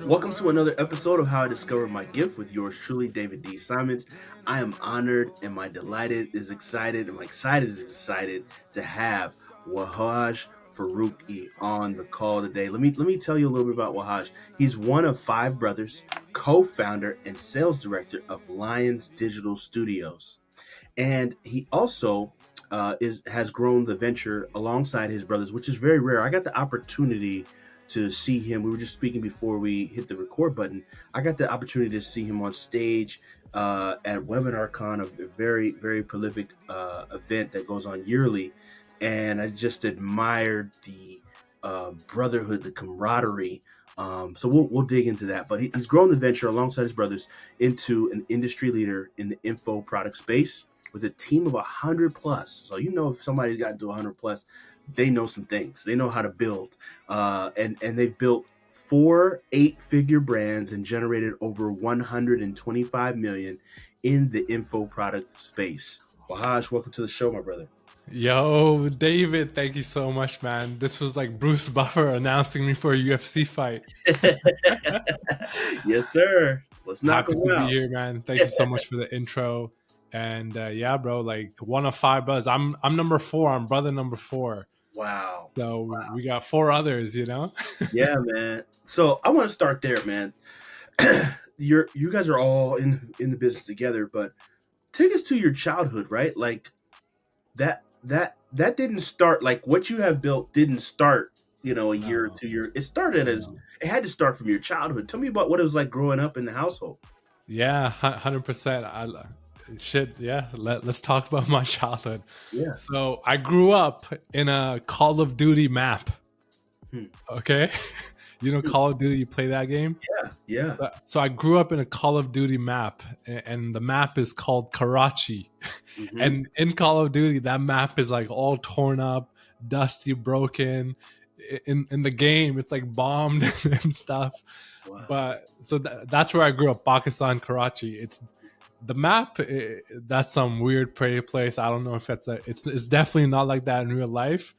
Welcome to another episode of How I Discovered My Gift with yours truly, David D. Simons. I am honored and my delighted is excited and my excited is excited to have Wahaj Farooqi on the call today. Let me tell you a little bit about Wahaj. He's one of five brothers, co-founder and sales director of Lions Digital Studios, and he also has grown the venture alongside his brothers, which is very rare. I got the opportunity to see him. We were just speaking before we hit the record button. I got the opportunity to see him on stage at WebinarCon, a very, very prolific event that goes on yearly. And I just admired the brotherhood, the camaraderie. So we'll dig into that. But he's grown the venture alongside his brothers into an industry leader in the info product space with a team of 100 plus. So if somebody's got to 100 plus, they know some things. They know how to build, and they've built 4 8-figure brands and generated over 125 million in the info product space. Wahaj, welcome to the show, my brother. Yo, David, thank you so much, man. This was like Bruce Buffer announcing me for a UFC fight. Yes, sir. Let's knock Happy him to out. be here, man. Thank you so much for the intro. And yeah, bro, like one of five brothers. I'm number 4. I'm brother number 4. Wow. So we got 4 others, Yeah, man. So I want to start there, man. You guys are all in the business together, but take us to your childhood, right? Like that didn't start, like what you have built didn't start, a year or 2 years. It started as it had to start from your childhood. Tell me about what it was like growing up in the household. Yeah, 100%. Shit, yeah. Let's talk about my childhood. Yeah. So I grew up in a Call of Duty map. Okay. Call of Duty, you play that game? Yeah. So I grew up in a Call of Duty map, and the map is called Karachi. Mm-hmm. And in Call of Duty, that map is like all torn up, dusty, broken. In the game, it's like bombed and stuff. Wow. But so that's where I grew up, Pakistan, Karachi. It's the map. That's some weird place. I don't know if it's definitely not like that in real life.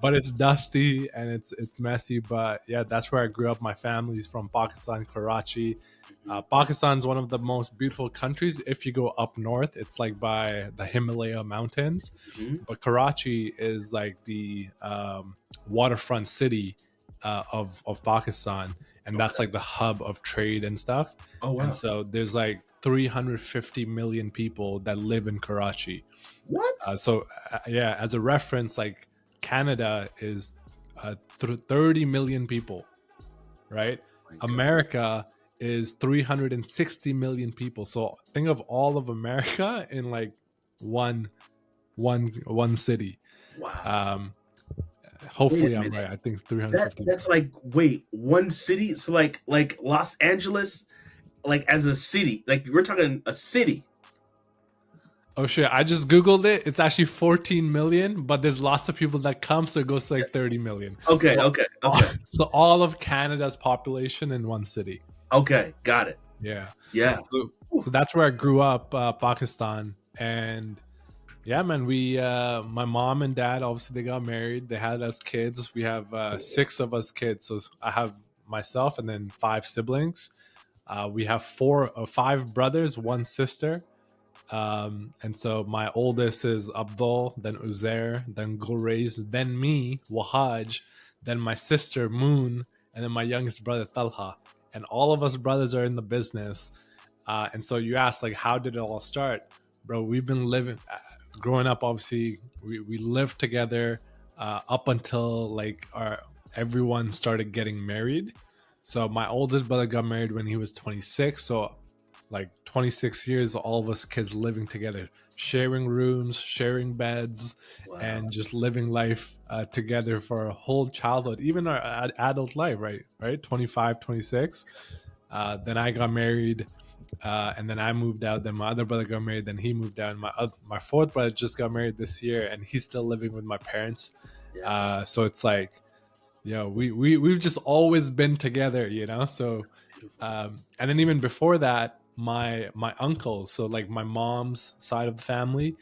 But it's dusty and it's messy. But yeah, that's where I grew up. My family's from Pakistan, Karachi. Pakistan's one of the most beautiful countries. If you go up north, it's like by the Himalaya mountains. But Karachi is like the waterfront city of Pakistan, and that's like the hub of trade and stuff. Oh, wow. And so there's like 350 million people that live in Karachi. What? Yeah, as a reference, like Canada is 30 million people, right? America is 360 million people. So think of all of America in like one city. Wow. Hopefully I'm right. I think 350. That's like, wait, one city? So like Los Angeles, like as a city, like we're talking a city. Oh shit, I just Googled it. It's actually 14 million, but there's lots of people that come, so it goes to like 30 million. Okay. So all of Canada's population in one city. Okay, got it. Yeah. Yeah. So that's where I grew up, Pakistan. And yeah, man, my mom and dad, obviously they got married. They had us kids. We have 6 of us kids. So I have myself and then 5 siblings. We have 5 brothers, 1 sister. And so my oldest is Abdul, then Uzair, then Gulrez, then me, Wahaj, then my sister Moon, and then my youngest brother Talha. And all of us brothers are in the business. And so you asked, like, how did it all start? Bro, we've been growing up, obviously, we lived together up until like everyone started getting married. So my oldest brother got married when he was 26. So like 26 years, all of us kids living together, sharing rooms, sharing beds, and just living life together for a whole childhood, even our adult life, right? 25, 26. Then I got married, and then I moved out. Then my other brother got married. Then he moved out. And my 4th brother just got married this year, and he's still living with my parents. So it's like, we've just always been together, So, and then even before that, my uncles, so like my mom's side of the family,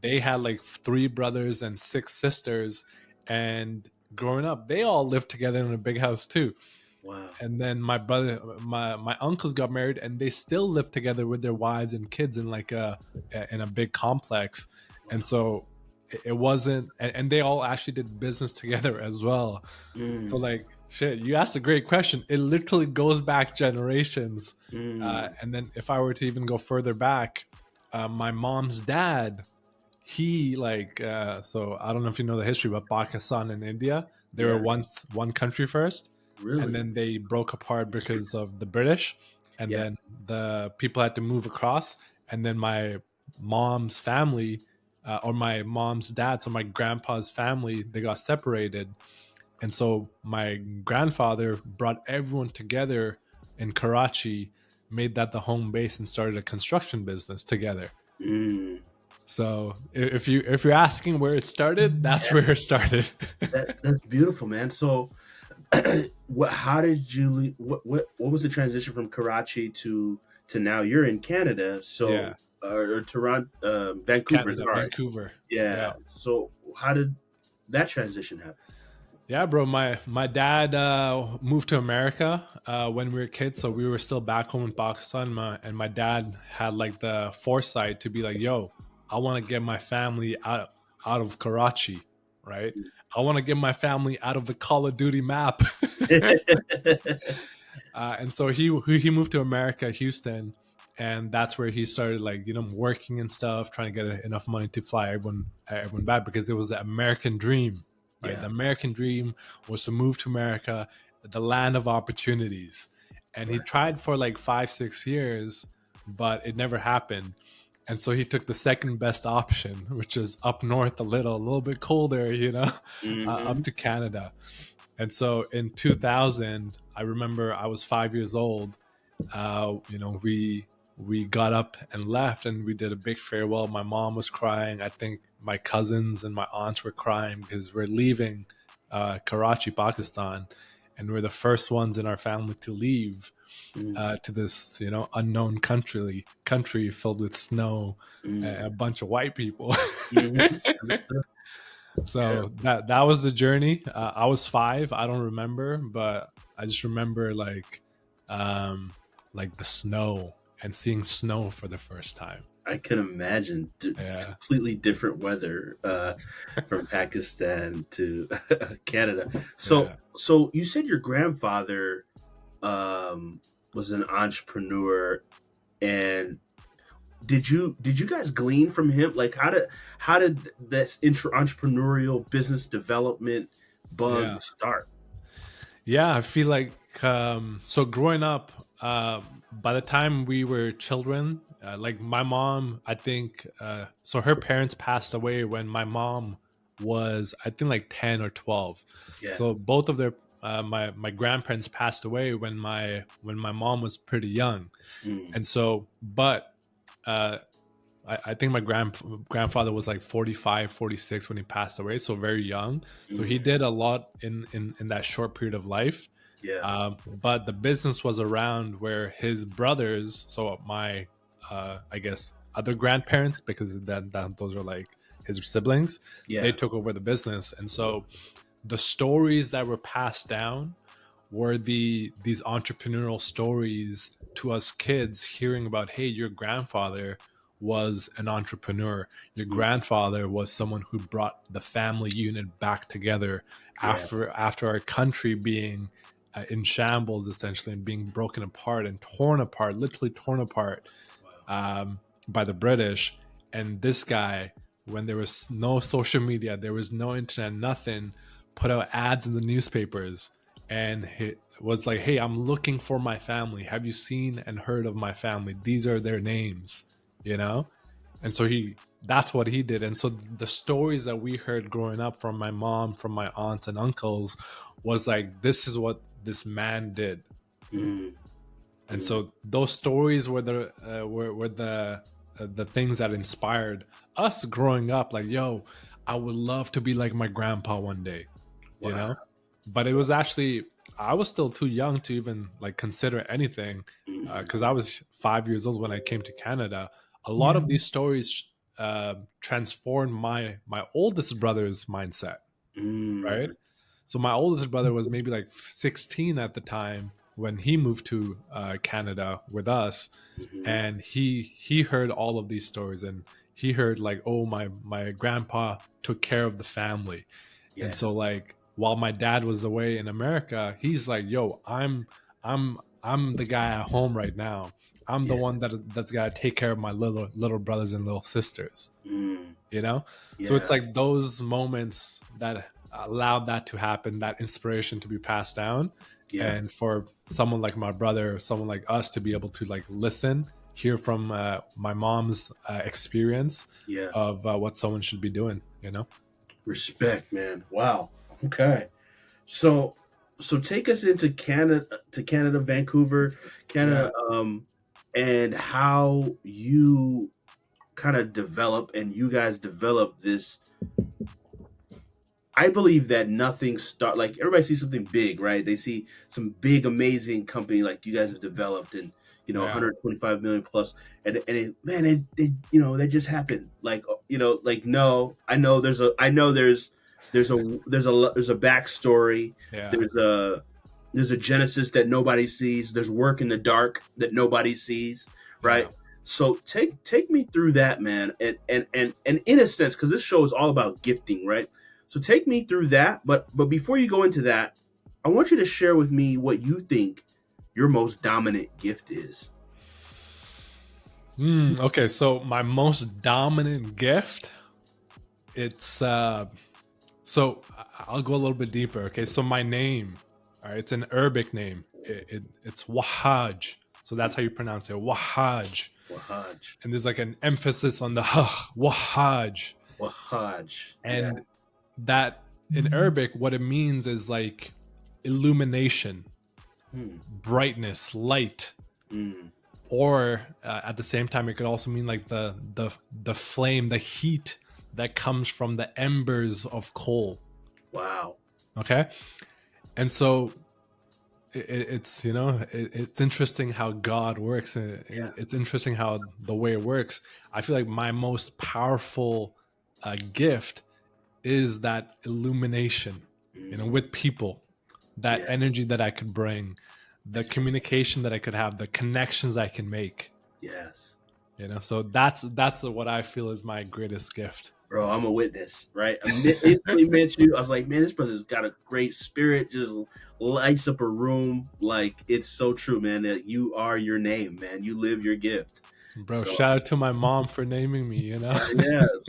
they had like 3 brothers and 6 sisters, and growing up, they all lived together in a big house too. Wow. And then my brother, my uncles got married, and they still live together with their wives and kids in like a big complex. And Wow. so it wasn't, and they all actually did business together as well. So Mm, like shit, you asked a great question. It literally goes back generations. mm, And then if I were to even go further back, my mom's dad, he like so I don't know if you know the history, but Pakistan and India, they were yeah. once one country first, and Really? then they broke apart because of the British, and Yeah. then the people had to move across, and then my mom's family, or my mom's dad, so my grandpa's family, they got separated. And so my grandfather brought everyone together in Karachi, made that the home base, and started a construction business together. Mm. So if you're asking where it started, that's Yeah. where it started. That's beautiful, man. So, what? How did you? What was the transition from Karachi to now you're in Canada? Yeah, So, or Toronto, Vancouver. Canada, Sorry. Vancouver. Yeah. Yeah, So, how did that transition happen? yeah, bro. My dad moved to America when we were kids, so we were still back home in Pakistan. And my dad had like the foresight to be like, "Yo, I want to get my family out of Karachi, right? I want to get my family out of the Call of Duty map." And so he moved to America, Houston, and that's where he started like working and stuff, trying to get enough money to fly everyone back, because it was the American dream, right? Yeah. The American dream was to move to America, the land of opportunities, and he Right. tried for like 5-6 years, but it never happened. And so he took the second best option, which is up north a little bit colder, up Hmm. to Canada. And so in 2000, I remember I was 5 years old. We got up and left, and we did a big farewell. My mom was crying. I think my cousins and my aunts were crying because we're leaving Karachi, Pakistan, and we're the first ones in our family to leave to this unknown country filled with snow and Mm-hmm. a bunch of white people. Hmm. Understood. Yeah. So that was the journey. I was 5. I don't remember, but I just remember like the snow and seeing snow for the first time. I can imagine Yeah, completely different weather from Pakistan to Canada. yeah, So you said your grandfather um, was an entrepreneur, and did you guys glean from him? Like, how did this entrepreneurial business development yeah, bug start? yeah. I feel like so growing up. By the time we were children, like my mom, I think so. Her parents passed away when my mom was, I think, like 10 or 12. Yeah. So both of their my grandparents passed away when my mom was pretty young. Mm, And so, but uh, I think my grandfather was like 45, 46 when he passed away, so very young. So he mm, did a lot in that short period of life. yeah. But the business was around where his brothers, so my I guess other grandparents, because that those are like his siblings, they Yeah. took over the business. And so the stories that were passed down were these entrepreneurial stories to us kids, hearing about, hey, your grandfather was an entrepreneur, your Mm, grandfather was someone who brought the family unit back together yeah. after our country being in shambles, essentially, and being broken apart and torn apart, literally torn apart Wow. by the British. And this guy, when there was no social media, there was no internet, nothing, put out ads in the newspapers, and he was like, "Hey, I'm looking for my family. Have you seen and heard of my family? These are their names," you know. And so that's what he did. And so the stories that we heard growing up from my mom, from my aunts and uncles, was like, this is what this man did. Mm, And mm, so those stories were the things that inspired us growing up. Like, yo, I would love to be like my grandpa one day, you wow. know. But it was actually, I was still too young to even like consider anything, Mm, because I was 5 years old when I came to Canada. A lot of these stories transformed my oldest brother's mindset, right? mm, So my oldest brother was maybe like 16 at the time when he moved to Canada with us, Hmm. and he heard all of these stories, and he heard like, oh, my grandpa took care of the family. And Yeah. so like while my dad was away in America, he's like, yo, I'm the guy at home right now. I'm the Yeah. one that's got to take care of my little brothers and little sisters, Mm, you know. So it's yeah. like those moments that allowed that to happen, that inspiration to be passed down, Yeah. and for someone like my brother, someone like us, to be able to like listen, hear from my mom's experience Yeah. of what someone should be doing, you know. Respect, man. Wow. Okay. So so take us into Canada, Vancouver, Yeah. Canada, and how you kind of develop and you guys develop this. I believe that nothing start like everybody sees something big, right? They see some big, amazing company like you guys have developed, and 125 million plus, man, that just happened. Like like no, there's a backstory, Yeah. there's a there's a genesis that nobody sees, there's work in the dark that nobody sees, Yeah. right? So take me through that, man, and in a sense, because this show is all about gifting, right? So take me through that, but before you go into that, I want you to share with me what you think your most dominant gift is. Okay, so my most dominant gift, it's so I'll go a little bit deeper. Okay, so my name, all right, it's an Arabic name. It's Wahaj. So that's how you pronounce it, Wahaj. Wahaj. And there's like an emphasis on the ha, Wahaj. Wahaj. Yeah. And that in Arabic, what it means is like illumination, Hmm. brightness, light. Mm. Or at the same time, it could also mean like the flame, the heat that comes from the embers of coal. Wow. Okay, and so it's it's interesting how God works, and Yeah. it's interesting how the way it works. I feel like my most powerful gift is that illumination, Mm. with people, that Yeah. energy that I could bring, the Yes. communication that I could have, the connections I can make. Yes. So that's what I feel is my greatest gift. Bro, I'm a witness, right? Instantly met you. I was like, man, this brother's got a great spirit, just lights up a room. Like, it's so true, man, that you are your name, man. You live your gift. Bro, So, shout out to my mom for naming me, yeah,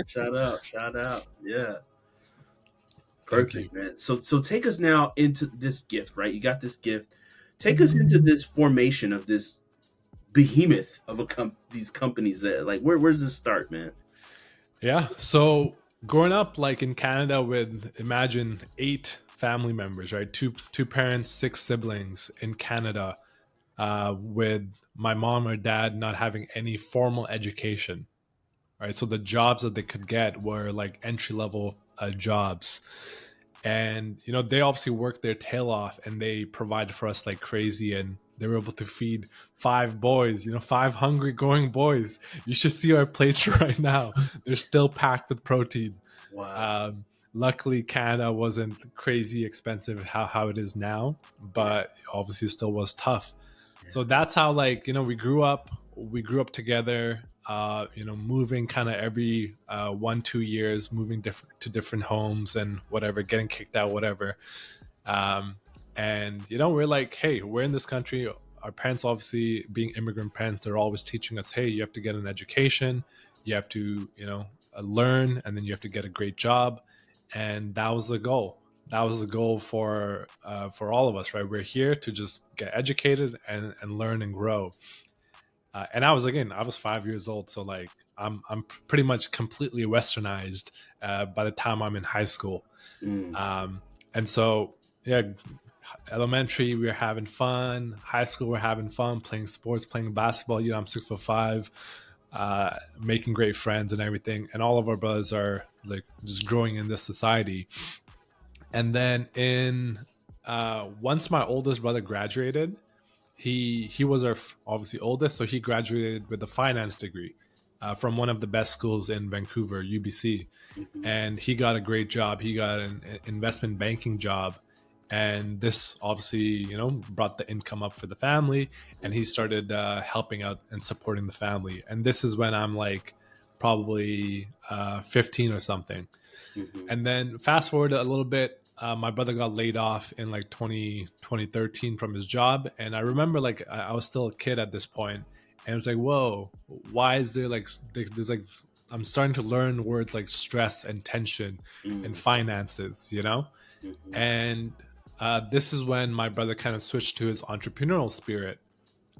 shout out, shout out. Yeah, Thank you. perfect, man. So take us now into this gift, right? You got this gift. Take us into this formation of this behemoth of these companies that like where's this start, man? Yeah, so growing up like in Canada with, imagine, 8 family members, right? Two parents, 6 siblings in Canada, with my mom or dad not having any formal education, right? So the jobs that they could get were like entry level jobs. And they obviously worked their tail off, and they provided for us like crazy, and they were able to feed 5 boys, 5 hungry growing boys. You should see our plates right now. They're still packed with protein. Wow. Luckily Canada wasn't crazy expensive how it is now, Yeah. but obviously it still was tough. Yeah. So that's how, like, we grew up together, moving kind of every 1-2 years, moving different homes and whatever, getting kicked out, whatever. um, and we're like, hey, we're in this country. Our parents, obviously being immigrant parents, they're always teaching us, hey, you have to get an education, you have to learn, and then you have to get a great job. And that was the goal. That was the goal for all of us, right? We're here to just get educated and learn and grow. And I was 5 years old, so like I'm pretty much completely westernized by the time I'm in high school. Mm. And so, yeah, elementary we were having fun, high school we're having fun, playing sports, playing basketball. I'm 6'5", making great friends and everything. And all of our brothers are like just growing in this society. And then in once my oldest brother graduated, he was our obviously oldest, so he graduated with a finance degree from one of the best schools in Vancouver, UBC. Hmm. And he got a great job. He got an investment banking job, And this obviously, brought the income up for the family, and he Mhm. started helping out and supporting the family. And this is when I'm like probably 15 or something. Mhm. And then fast forward a little bit, my brother got laid off in like 2013 from his job. And I remember like I was still a kid at this point, and it was like, whoa, why is there like, there's like, I'm starting to learn words like stress and tension and Mhm. finances, Mhm. and this is when my brother kind of switched to his entrepreneurial spirit.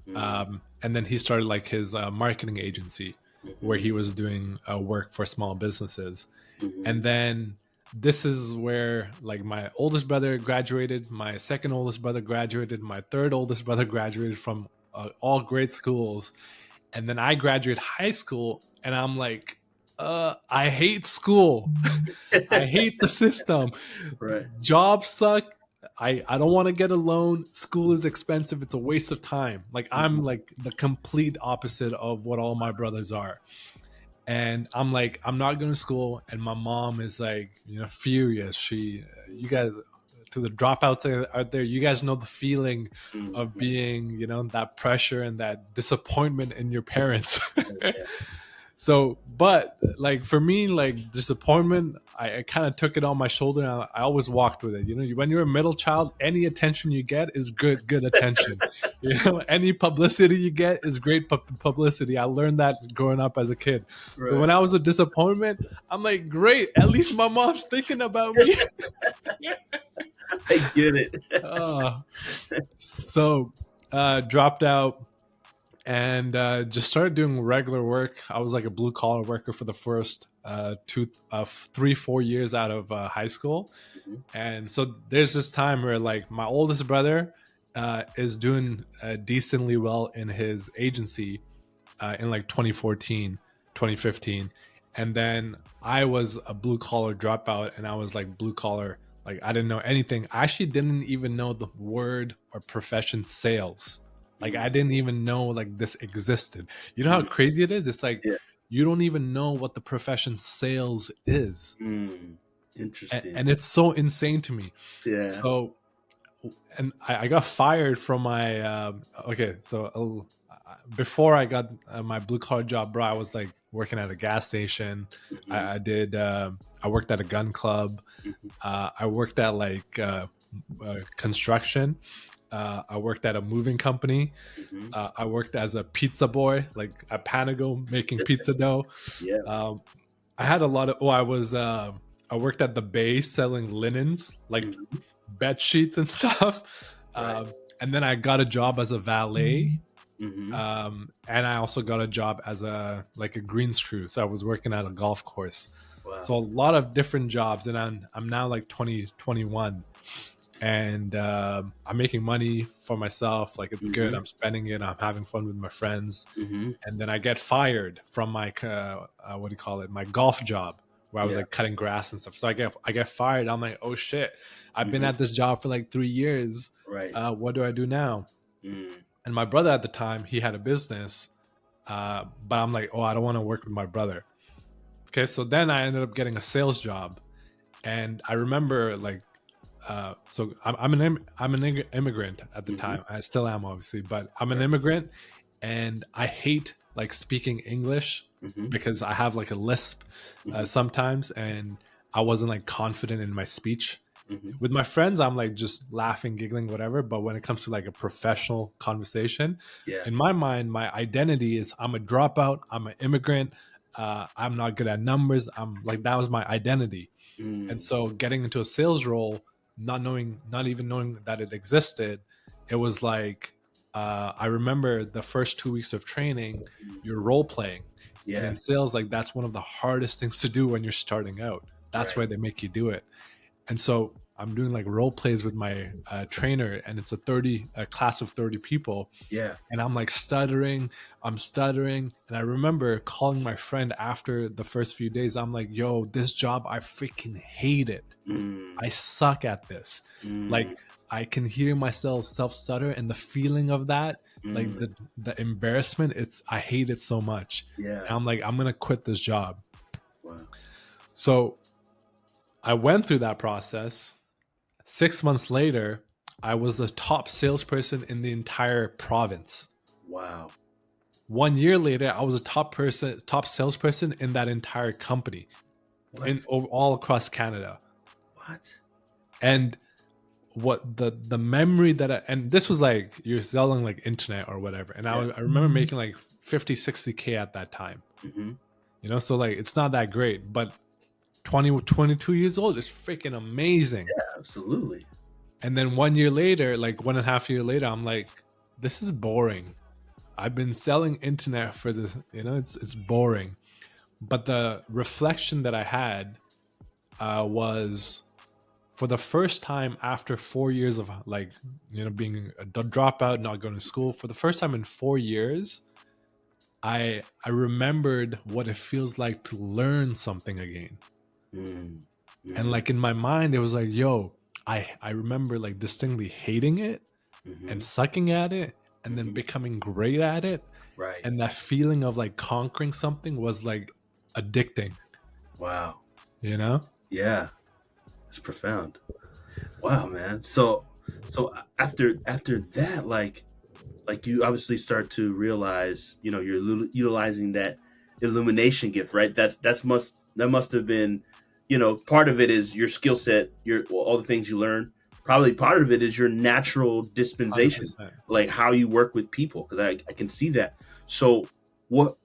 Mhm. And then he started like his marketing agency where Mhm. he was doing work for small businesses. Mhm. And then this is where like my oldest brother graduated, my second oldest brother graduated, my third oldest brother graduated from all great schools. And then I graduated high school, and I'm like, I hate school. I hate the system. Right. Jobs suck. I don't want to get a loan. School is expensive. It's a waste of time. Like I'm Mhm. like the complete opposite of what all my brothers are. And I'm like, I'm not going to school. And my mom is like, furious. You guys, to the dropouts out there, you guys know the feeling Mhm. of being, that pressure and that disappointment in your parents. Yeah. So, but like for me, like disappointment, I kind of took it on my shoulder, and I always walked with it. When you're a middle child, any attention you get is good attention. Any publicity you get is great publicity. I learned that growing up as a kid. So Right. when I was a disappointment, I'm like, great, at least my mom's thinking about me. I get it. uh, so dropped out and just started doing regular work. I was like a blue collar worker for the first 3-4 years out of high school. Mhm. And so there's this time where like my oldest brother is doing decently well in his agency in like 2014, 2015. And then I was a blue collar dropout, and I was like blue collar. Like I didn't know anything. I actually didn't even know the word or profession sales. Like I Mhm. didn't even know like this existed. You know how Mhm. crazy it is? It's like Yeah. you don't even know what the profession sales is. Mm. And Interesting. it's so insane to me. Yeah. So and I got fired from my okay. So before I got my blue collar job, bro, I was like working at a gas station. Mhm. I did. I worked at a gun club. Mhm. I worked at like construction. I worked at a moving company. Mhm. I worked as a pizza boy, like at Panago, making pizza dough. Yeah. Um, I had a lot of. Oh, I was. I worked at the Bay selling linens, like Mhm. bed sheets and stuff. Right. And then I got a job as a valet. Mhm. And I also got a job as a greens crew. So I was working at a golf course. Wow. So a lot of different jobs, and I'm now like 2021, and I'm making money for myself. Like it's good. Mhm. I'm spending it. I'm having fun with my friends, Mhm. and then I get fired from my what do you call it? My golf job, where I was Yeah. like cutting grass and stuff. So I get fired. I'm like, oh shit! I've been Mhm. at this job for like 3 years. Right. What do I do now? Mm. And my brother at the time, he had a business, but I'm like, oh, I don't want to work with my brother. Okay, so then I ended up getting a sales job, and I remember like so I'm an immigrant at the Mhm. time. I still am, obviously, but I'm an Right. immigrant, and I hate like speaking English Mhm. because I have like a lisp Mhm. sometimes, and I wasn't like confident in my speech. Mhm. With my friends, I'm like just laughing, giggling, whatever. But when it comes to like a professional conversation, Yeah. in my mind, my identity is I'm a dropout, I'm an immigrant, I'm not good at numbers. I'm like that was my identity. And Mm. so getting into a sales role, not even knowing that it existed, it was like I remember the first 2 weeks of training, Mm. you're role playing, and Yeah. in sales, like that's one of the hardest things to do when you're starting out. That's Right. why they make you do it. And so I'm doing like role plays with my trainer, and it's a class of 30 people, Yeah. and I'm stuttering. And I remember calling my friend after the first few days. I'm like, yo, this job, I freaking hate it. Mm. I suck at this. Mm. Like I can hear myself self stutter, and the feeling of that, like Mm. the embarrassment, I hate it so much. Yeah. And I'm like, I'm gonna quit this job. Wow. So I went through that process. 6 months later, I was the top salesperson in the entire province. Wow. 1 year later, I was a top salesperson in that entire company, What? all across Canada. What? And what the memory that and this was like you're selling like internet or whatever, and Yeah. I remember making like 50, 60K at that time. Mm-hmm. So like it's not that great, but 22 years old is freaking amazing. Absolutely. And then 1 year later, like 1.5 year later, I'm like, this is boring. I've been selling internet for this, it's boring. But the reflection that I had was for the first time after 4 years of like, being a dropout, not going to school, for the first time in 4 years, I remembered what it feels like to learn something again. Mm. And Mm-hmm. like in my mind, it was like, yo, I remember like distinctly hating it Mm-hmm. and sucking at it and then Mm-hmm. becoming great at it. Right. And that feeling of like conquering something was like addicting, Wow. you know? Yeah. It's profound. Wow, man. So after that, like you obviously start to realize, you're utilizing that illumination gift, right? That must have been, part of it is your skill set, all the things you learn. Probably part of it is your natural dispensation, 100%. like how you work with people, because I can see that. So what,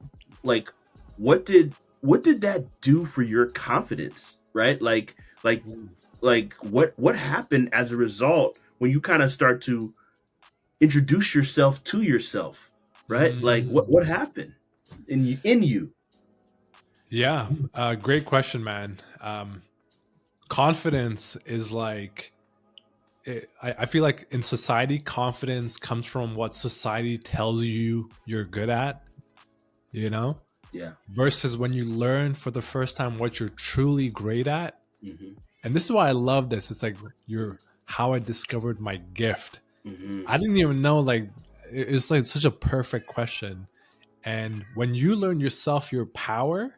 like, what did what did that do for your confidence, right? Like what happened as a result when you kind of start to introduce yourself to yourself, right? Like Mm. what happened in you? Yeah, great question, man. Confidence is like, I feel like in society, confidence comes from what society tells you you're good at, you know, Yeah. versus when you learn for the first time what you're truly great at. Hmm. And this is why I love this. It's like you're how I discovered my gift. Hmm. I didn't even know, like, it's like such a perfect question. And when you learn yourself your power,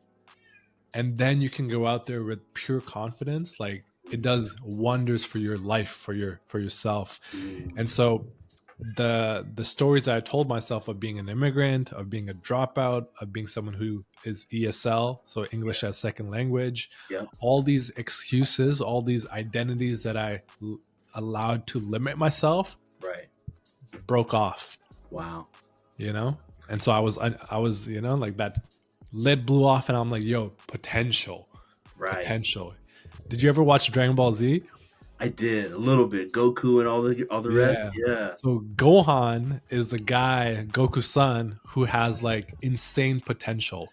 and then you can go out there with pure confidence, like it does wonders for your life, for yourself. And Hmm. so the stories that I told myself of being an immigrant, of being a dropout, of being someone who is ESL, so Yeah. English as second language, Yeah. all these excuses, all these identities that allowed to limit myself Right. broke off, Wow. you know? And so I was, like that lid blew off and I'm like, yo, potential, Right. potential. Did you ever watch Dragon Ball Z? I did a little bit. Goku and all the rest. Yeah. Yeah. So Gohan is the guy, Goku's son, who has like insane potential.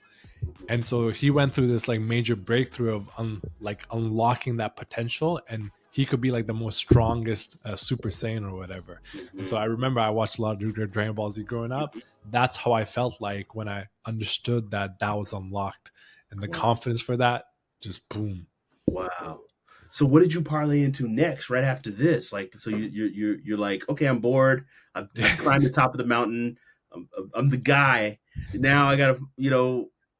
And so he went through this like major breakthrough of like unlocking that potential, and he could be like the most strongest Super Saiyan or whatever. And so Hmm. I remember I watched a lot of Dragon Ball Z growing up. That's how I felt like when I understood that that was unlocked, and the Wow. confidence for that just boom. Wow. So what did you parlay into next, right after this? Like, so you're like, okay, I'm bored. I've climbed the top of the mountain. I'm the guy. Now I gotta,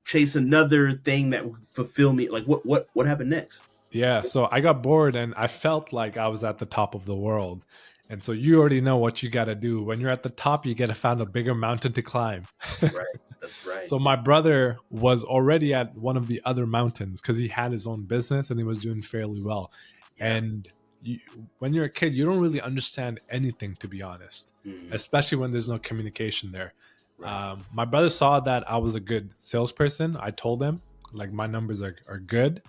chase another thing that will fulfill me. Like, what happened next? Yeah, so I got bored and I felt like I was at the top of the world. And so you already know what you got to do. When you're at the top, you got to find a bigger mountain to climb. That's right. That's right. So my brother was already at one of the other mountains because he had his own business and he was doing fairly well. Yeah. And you, when you're a kid, you don't really understand anything, to be honest, Mhm. especially when there's no communication there. Right. My brother saw that I was a good salesperson. I told him, like, my numbers are good.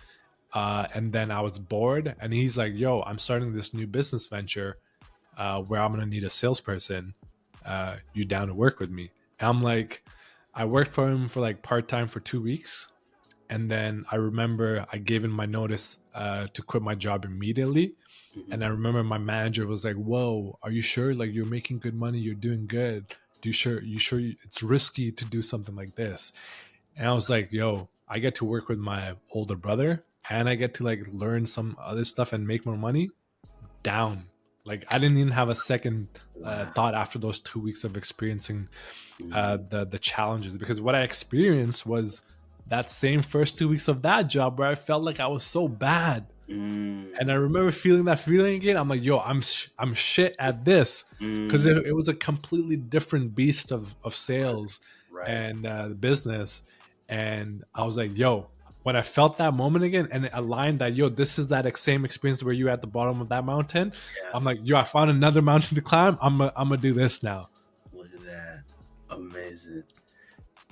And then I was bored, and he's like, "Yo, I'm starting this new business venture where I'm gonna need a salesperson. You down to work with me?" And I'm like, I worked for him for like part time for 2 weeks, and then I remember I gave him my notice to quit my job immediately. And Mhm. I remember my manager was like, "Whoa, are you sure? Like you're making good money, you're doing good. Do you sure? It's risky to do something like this?" And I was like, yo, I get to work with my older brother and I get to like learn some other stuff and make more money. Down. Like I didn't even have a second Wow. thought after those 2 weeks of experiencing Mhm. the challenges, because what I experienced was that same first 2 weeks of that job where I felt like I was so bad. And I Mm, remember feeling that feeling again. I'm like, yo, I'm shit at this, because mm, it was a completely different beast of sales right. and the business. And I was like, yo, when I felt that moment again, and it aligned that, yo, this is that same experience where you at the bottom of that mountain. Yeah. I'm like, yo, I found another mountain to climb. I'm gonna do this now. Look at that. Amazing.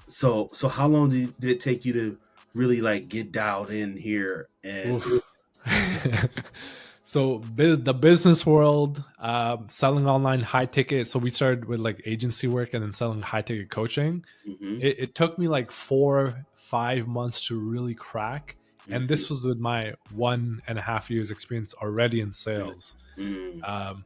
So how long did it take you to really like get dialed in here? And Oof. So the business world, selling online high ticket. So we started with like agency work and then selling high ticket coaching. mm-hmm, It took me like 4 5 months to really crack, and mm-hmm, this was with my 1.5 years experience already in sales. mm-hmm, um,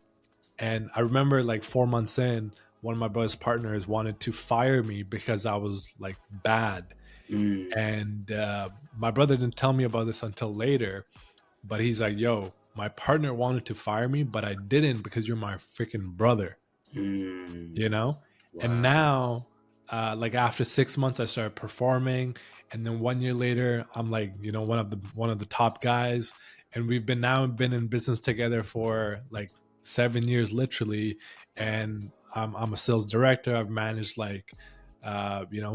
and I remember like 4 months in, one of my brother's partners wanted to fire me because I was like bad. mm-hmm, And my brother didn't tell me about this until later, but he's like, yo, my partner wanted to fire me, but I didn't because you're my freaking brother, mm-hmm. you know? And Wow. now, like after 6 months, I started performing. And then 1 year later, I'm like, one of the top guys. And we've been in business together for like 7 years, literally. Wow. And I'm a sales director. I've managed like,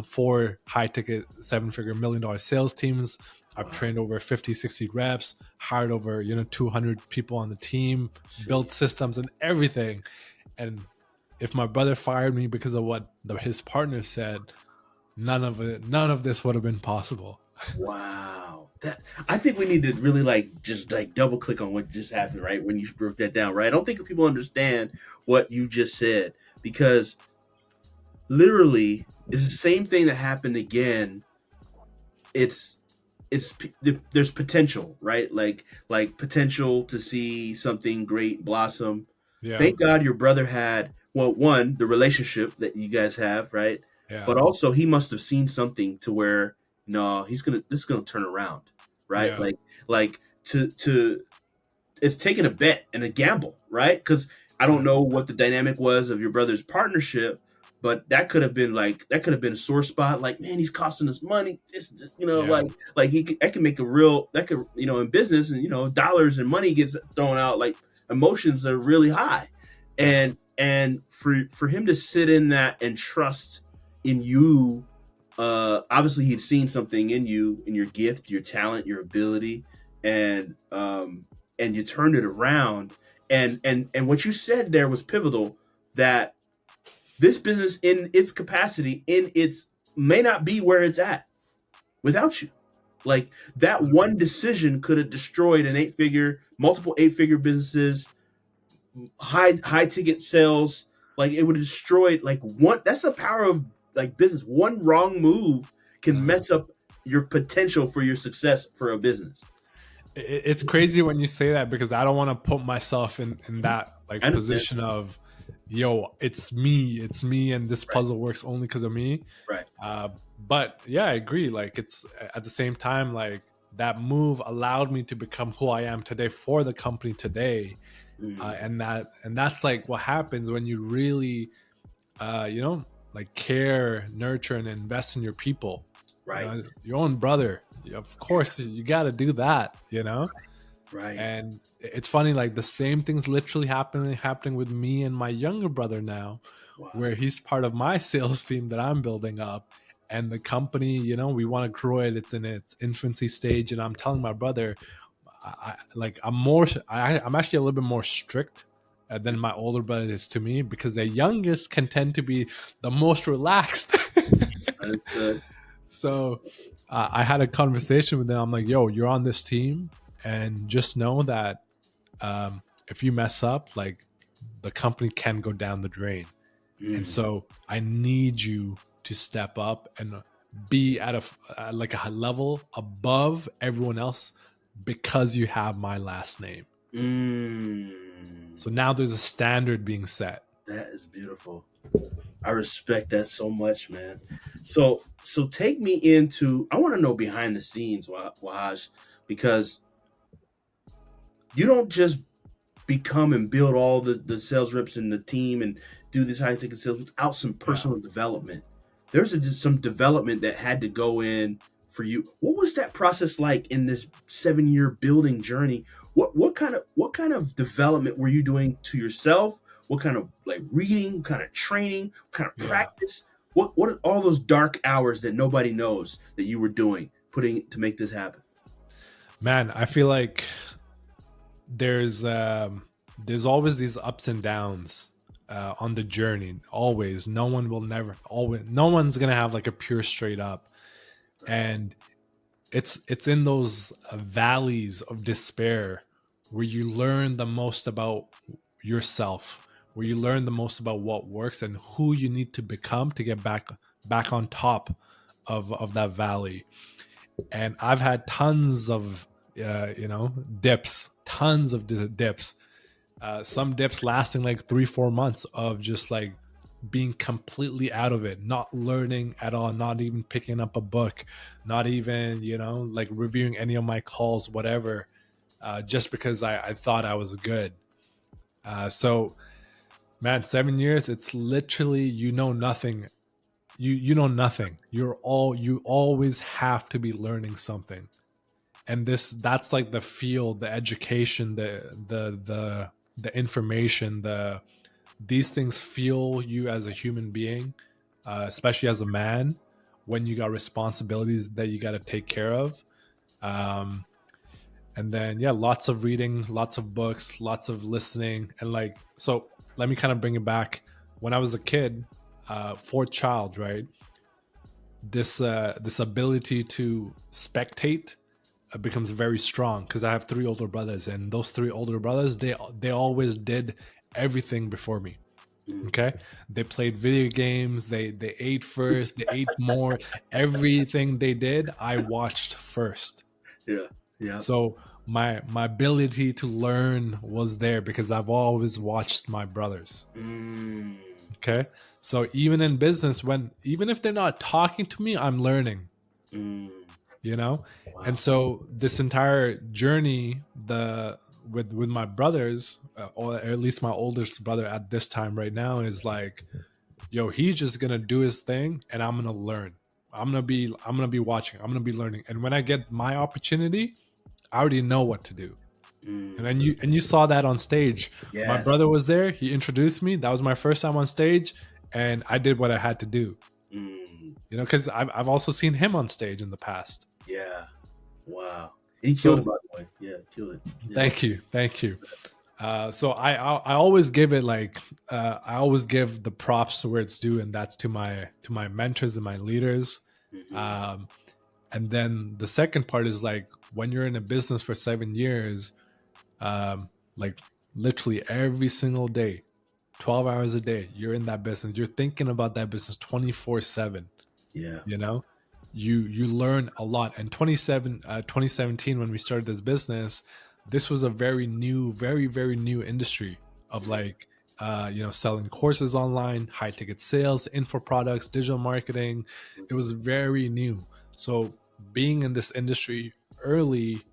four high ticket, 7-figure, $1 million sales teams. I've Wow. trained over 50, 60 reps, hired over, 200 people on the team, built Jeez. systems and everything. And if my brother fired me because of what his partner said, none of this would have been possible. Wow. That I think we need to really like just like double click on what just happened, right? When you broke that down, right? I don't think people understand what you just said because literally it's the same thing that happened again. It's it's there's potential, right? Like potential to see something great blossom. Yeah, Thank God your brother had, well, one, the relationship that you guys have, right? yeah, But also he must have seen something to where no, this is gonna turn around, right? yeah, Like to it's taking a bet and a gamble, right? Because I don't know 100%. what the dynamic was of your brother's partnership, but that could have been a sore spot. Like, man, he's costing us money. Yeah, That can make a real that could in business and dollars and money gets thrown out. Like emotions are really high, and for him to sit in that and trust in you. Obviously, he'd seen something in you, in your gift, your talent, your ability, and and you turned it around. And what you said there was pivotal. That this business, in its capacity, in its may not be where it's at without you. Like that one decision could have destroyed multiple 8 figure businesses, high ticket sales. Like it would have destroyed like one. That's the power of like business. One wrong move can mess up your potential for your success for a business. It's crazy when you say that, because I don't want to put myself in that I like understand. position of, yo, it's me, and this Right. puzzle works only because of me. Right. But yeah, I agree. Like, it's at the same time, like, that move allowed me to become who I am today for the company today. Mm, And that's like what happens when you really, you know, like, care, nurture, and invest in your people. right. Your own brother. Of course, you got to do that. Right. And it's funny, like, the same things literally happening with me and my younger brother now, Wow. where he's part of my sales team that I'm building up. And the company, we want to grow it. It's in its infancy stage, and I'm telling my brother, I'm actually a little bit more strict than my older brother is to me, because the youngest can tend to be the most relaxed. Understood. So I had a conversation with them. I'm like, yo, you're on this team, and just know that, if you mess up, like, the company can go down the drain. And Mm, so I need you to step up and be like a level above everyone else, because you have my last name. So mm. now there's a standard being set. That is beautiful. I respect that so much, man. So take me into. I want to know behind the scenes, Wahaj, because you don't just become and build all the sales reps and the team and do this high ticket sales without some Yeah. personal development. There's some development that had to go in for you. What was that process like in this 7 year building journey? What kind of development were you doing to yourself? What kind of like reading? What kind of training? What kind of Yeah, practice? What are all those dark hours that nobody knows that you were doing, putting to make this happen? man, I feel like there's um there's always these ups and downs on the journey. Always, no one will never always. No one's gonna have like a pure straight up, Right. and it's in those valleys of despair where you learn the most about yourself, where you learn the most about what works and who you need to become to get back on top of that valley. And I've had tons of dips, tons of dips. Some dips lasting like 3-4 months of just like being completely out of it, not learning at all, not even picking up a book, not even like reviewing any of my calls, whatever, just because I thought I was good. So man, 7 years, it's literally nothing. You know nothing. You always have to be learning something. And that's like the field, the education, the information, these things fuel you as a human being, especially as a man, when you got responsibilities that you got to take care of. Um, and then yeah, lots of reading, lots of books, lots of listening, and like so. Let me kind of bring it back. When I was a kid, fourth child, right? This ability to spectate becomes very strong because I have three older brothers, and those three older brothers, they always did everything before me. Mm. Okay, they played video games. They ate first. They ate more. Everything they did, I watched first. Yeah. Yeah. So my ability to learn was there because I've always watched my brothers. Mm. Okay, so even in business, when even if they're not talking to me, I'm learning. Mm. You know, and Wow. so this entire journey, with my brothers, or at least my oldest brother at this time right now, is like, yo, he's just gonna do his thing and I'm gonna learn. I'm gonna be watching, I'm gonna be learning, and when I get my opportunity, I already know what to do. And Mm. then you saw that on stage. My Yes. brother was there, he introduced me, that was my first time on stage, and I did what I had to do. Mm. Because I've also seen him on stage in the past. Yeah. Wow. And he killed it, So by the way. Yeah, killed it. Yeah. thank you. So I always give it like, I always give the props to where it's due, and that's to my mentors and my leaders. Hmm. Um, and then the second part is like, when you're in a business for 7 years, like literally every single day, 12 hours a day, you're in that business. You're thinking about that business 24/7. Yeah. You know, you learn a lot. And 2017, when we started this business, this was a very new industry of like, selling courses online, high ticket sales, info products, digital marketing. It Hmm. was very new. So being in this industry early,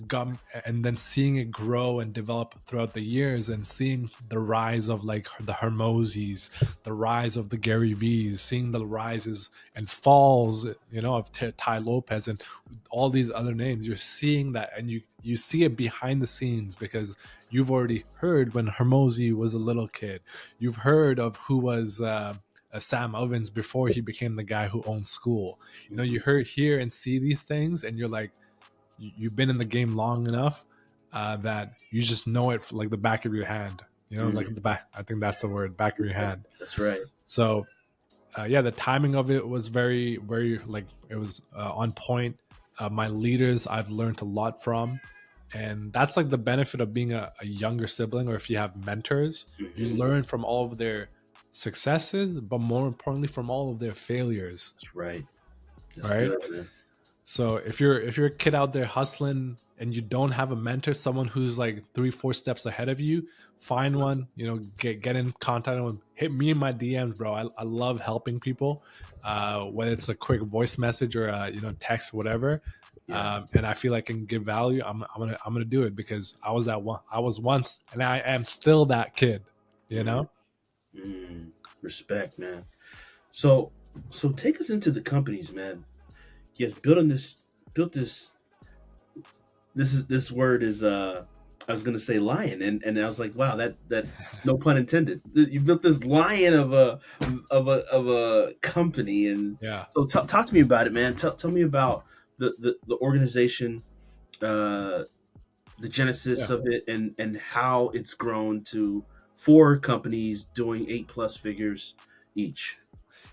got, and then seeing it grow and develop throughout the years, and seeing the rise of like the Hermosis, the rise of the Gary V's, seeing the rises and falls, of Ty Lopez and all these other names. You're seeing that, and you see it behind the scenes, because you've already heard when Hermosi was a little kid. You've heard of who was Sam Ovens before he became the guy who owned school. You Hmm. hear and see these things, and you're like, you've been in the game long enough, that you just know it like the back of your hand. Hmm. Like the back. I think that's the word, back of your Yeah, hand. that's right. So yeah, the timing of it was very, very like it was on point. My leaders, I've learned a lot from, and that's like the benefit of being a younger sibling, or if you have mentors, you Hmm. learn from all of their successes, but more importantly, from all of their failures. That's right. That's Right. good, man. So if you're a kid out there hustling and you don't have a mentor, someone who's like 3-4 steps ahead of you, find one. Get in contact with them. Hit me in my DMs, bro. I love helping people, whether it's a quick voice message or text, whatever. Yeah. And I feel I can give value. I'm gonna do it, because I was that one. I was once, and I am still that kid. You Mm. know. Mm. Respect, man. So, so take us into the companies, man. yes, built this word is I was gonna say lion, and I was like, wow, that no pun intended. You built this lion of a company, and Yeah. so talk to me about it, man. Tell me about the organization, uh, the genesis Yeah. of it, and how it's grown to four companies doing 8+ figures each.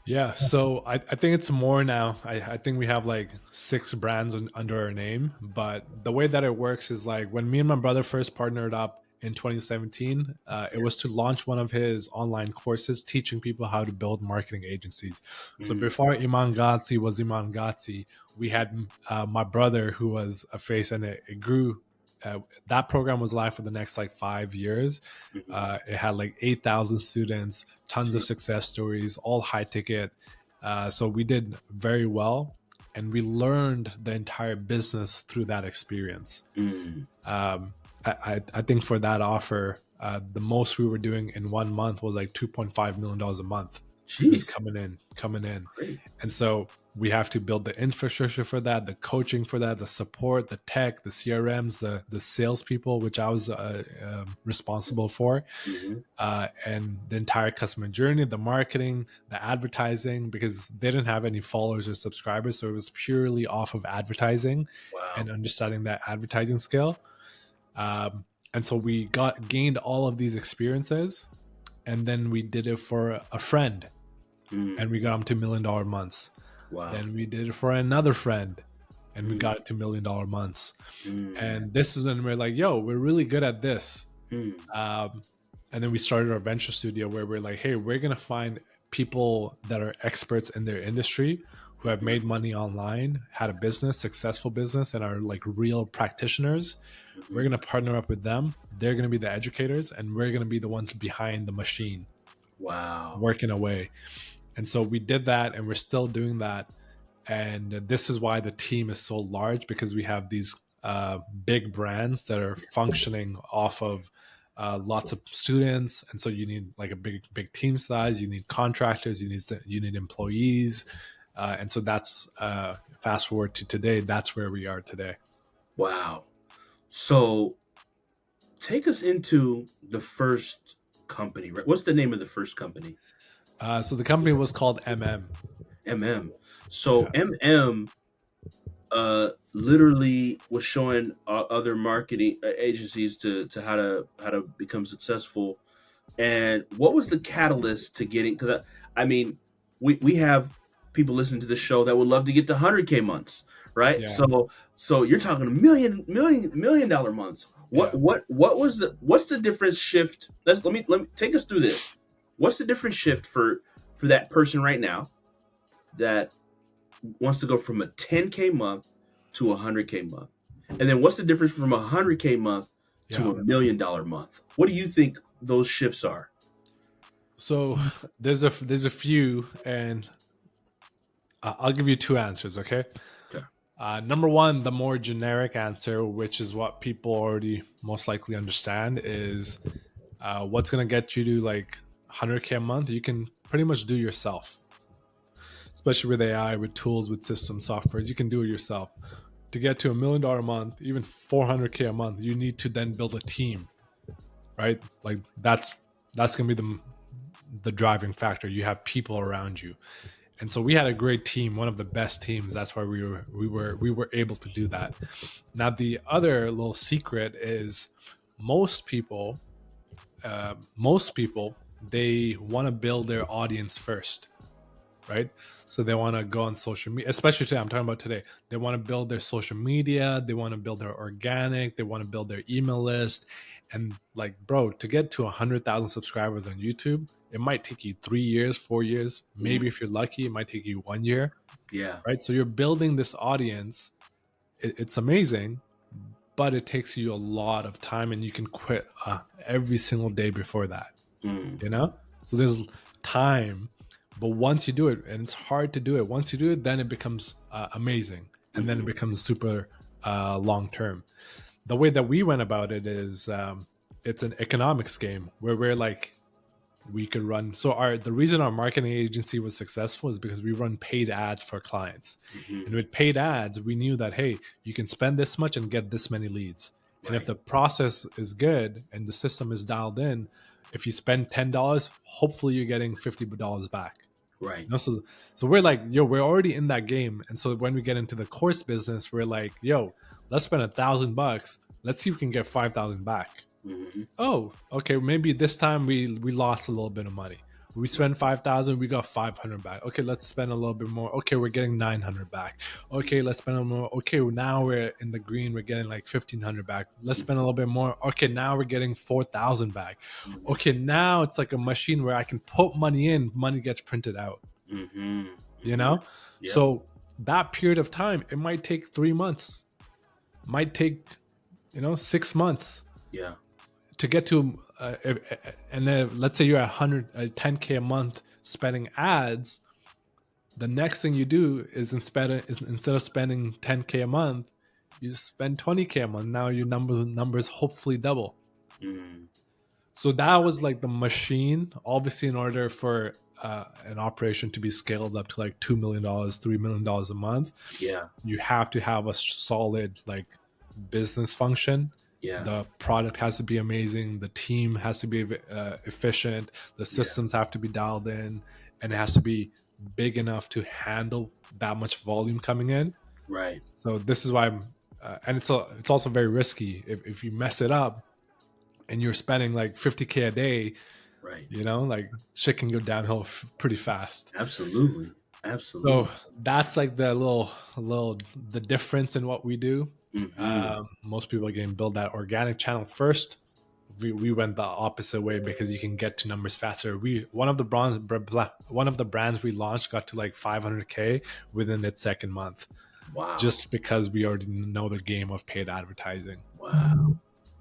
Yeah, so I think it's more now. I think we have like six brands under our name, but the way that it works is like when me and my brother first partnered up in 2017, it was to launch one of his online courses teaching people how to build marketing agencies. So Mm, before Iman Ghatzi was Iman Ghatzi, we had my brother who was a face, and it grew. That program was live for the next like 5 years. mhm. It had like 8,000 students, tons of Gee. success stories, all high ticket. So we did very well, and we learned the entire business through that experience. Mm, I think for that offer, the most we were doing in 1 month was like $2.5 million a month, just jeez, coming in. great. And so we have to build the infrastructure for that, the coaching for that, the support, the tech, the CRMs, the salespeople, which I was responsible for, Hmm. and the entire customer journey, the marketing, the advertising, because they didn't have any followers or subscribers. So it was purely off of advertising Wow. and understanding that advertising skill. And so we gained all of these experiences, and then we did it for a friend, and Mm, we got him to $1 million months. wow. Then we did it for another friend, and we Mm, got it to $1 million months. mm, And this is when we're like, yo, we're really good at this. mm, Um, and then we started our venture studio where we're like, hey, we're going to find people that are experts in their industry who have mhm, made money online, had a business, successful business, and are like real practitioners. We're mhm. going to partner up with them. They're going to be the educators, and we're going to be the ones behind the machine Wow. working away. And so we did that, and we're still doing that. And this is why the team is so large, because we have these big brands that are functioning off of lots of students, and so you need like a big team size. You need contractors. You need employees, and so that's fast forward to today. That's where we are today. Wow. So take us into the first company, right? What's the name of the first company? So the company was called MM. MM. So Yeah, MM literally was showing other marketing agencies to how to become successful. And what was the catalyst to getting? Because I mean, we have people listening to this show that would love to get to 100K months, right? yeah, So you're talking a million dollar months. yeah. What was what's the difference shift? Let me take us through this. What's the different shift for that person right now that wants to go from a 10K month to a 100K month? And then what's the difference from a 100K month Yeah. to $1 million month? What do you think those shifts are? So there's a few, and I'll give you two answers. Okay. Okay. Number one, the more generic answer, which is what people already most likely understand, is what's going to get you to like 100K a month. You can pretty much do yourself, especially with AI, with tools, with system softwares. You can do it yourself. To get to $1 million a month, even 400K a month, you need to then build a team, right? Like that's going to be the driving factor. You have people around you. And so we had a great team, one of the best teams. That's why we were able to do that. Now the other little secret is most people most people, they want to build their audience first, right? So they want to go on social media, especially today. I'm talking about today. They want to build their social media. They want to build their organic. They want to build their email list. And like, bro, to get to 100,000 subscribers on YouTube, it might take you 3 years, 4 years. Mm, Maybe if you're lucky, it might take you 1 year, yeah. right? So you're building this audience. It's amazing, but it takes you a lot of time, and you can quit every single day before that, Mm, you know? So there's time, but once you do it, and it's hard to do it, once you do it, then it becomes amazing, and then it mhm, becomes super long term. The way that we went about it is it's an economics game where we're like, we could run. So our the reason our marketing agency was successful is because we run paid ads for clients. Hmm. And with paid ads, we knew that, hey, you can spend this much and get this many leads. And if Right. the process is good and the system is dialed in, if you spend $10, hopefully you're getting $50 back. Right. You know, so we're like, yo, we're already in that game. And so when we get into the course business, we're like, yo, let's spend $1,000. Let's see if we can get 5,000 back. Hmm. Oh, okay, maybe this time we lost a little bit of money. We spent 5,000, we got 500 back. Okay, let's spend a little bit more. Okay, we're getting 900 back. Okay, let's spend a more. Okay, now we're in the green, we're getting like 1,500 back. Let's spend a little bit more. Okay, now we're getting 4,000 back. Hmm. Okay, now it's like a machine where I can put money in, money gets printed out, Hmm. you Hmm. know? Yep. So that period of time, it might take 3 months, might take, 6 months Yeah. to get to and then let's say you're at 10K a month spending ads. The next thing you do is instead of spending 10K a month, you spend 20K a month. Now your numbers hopefully double. Mm. So that was like the machine. Obviously, in order for an operation to be scaled up to like $2 million, $3 million a month, Yeah. you have to have a solid like business function. Yeah. The product has to be amazing. The team has to be efficient. The Yeah. systems have to be dialed in, and it has to be big enough to handle that much volume coming in. Right. So this is why and it's also very risky if you mess it up and you're spending like 50K a day. Right. Like shit can go downhill pretty fast. Absolutely. So Absolutely. that's like the little the difference in what we do. Hmm. Most people are getting build that organic channel first. We went the opposite way because you can get to numbers faster. We one of the brands we launched got to like 500K within its second month, Wow. just because we already know the game of paid advertising. Wow.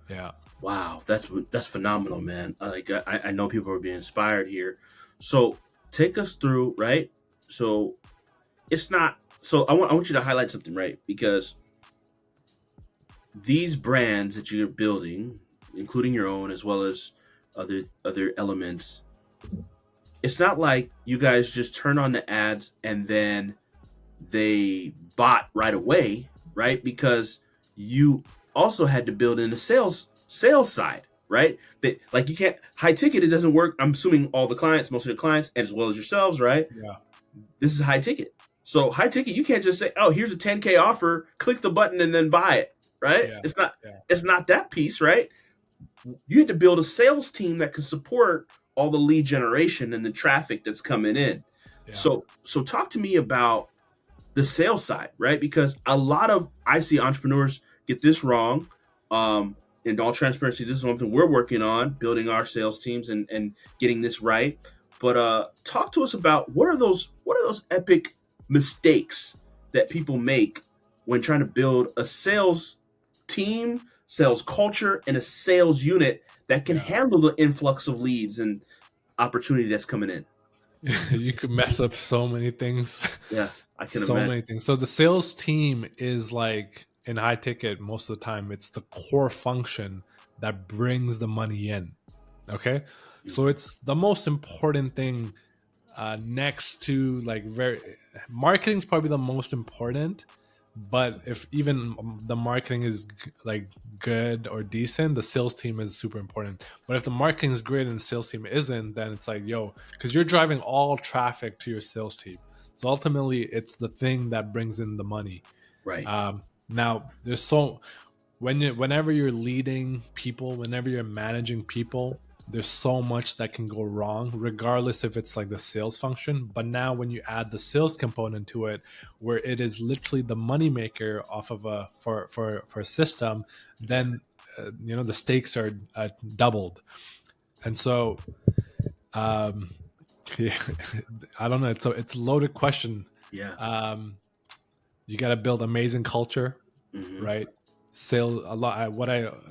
Yeah. Wow. That's phenomenal, man. I know people are being inspired here. So take us through, right? So it's not so I want you to highlight something, right? Because these brands that you're building, including your own as well as other elements, it's not like you guys just turn on the ads and then they bought right away, right? Because you also had to build in the sales side, right? That like you can't high ticket, it doesn't work. I'm assuming all the clients, most of the clients, as well as yourselves, right? Yeah. This is high ticket. So high ticket, you can't just say, "Oh, here's a 10K offer, click the button and then buy it." Right? Yeah. Yeah. It's not that piece, right? You had to build a sales team that can support all the lead generation and the traffic that's coming in. Yeah. So talk to me about the sales side, right? Because a lot of I see entrepreneurs get this wrong. In all transparency, this is something we're working on, building our sales teams and getting this right. But talk to us about what are those epic mistakes that people make when trying to build a sales team, sales culture, and a sales unit that can Yeah. handle the influx of leads and opportunity that's coming in. You could mess up so many things. Yeah, I can So imagine. many things. So the sales team is like in high ticket most of the time, it's the core function that brings the money in. Okay. So Mhm. it's the most important thing next to like very marketing is probably the most important, but if even the marketing is like good or decent, the sales team is super important. But if the marketing is great and the sales team isn't, then it's like, yo, because you're driving all traffic to your sales team, so ultimately it's the thing that brings in the money. Right. Now there's whenever you're leading people, whenever you're managing people, there's so much that can go wrong, regardless if it's like the sales function. But now when you add the sales component to it, where it is literally the money maker off of a for a system, Yeah. then the stakes are doubled. And so um yeah, I don't know, it's a loaded question. Yeah. um you got to build amazing culture, Hmm. right? Sales a lot.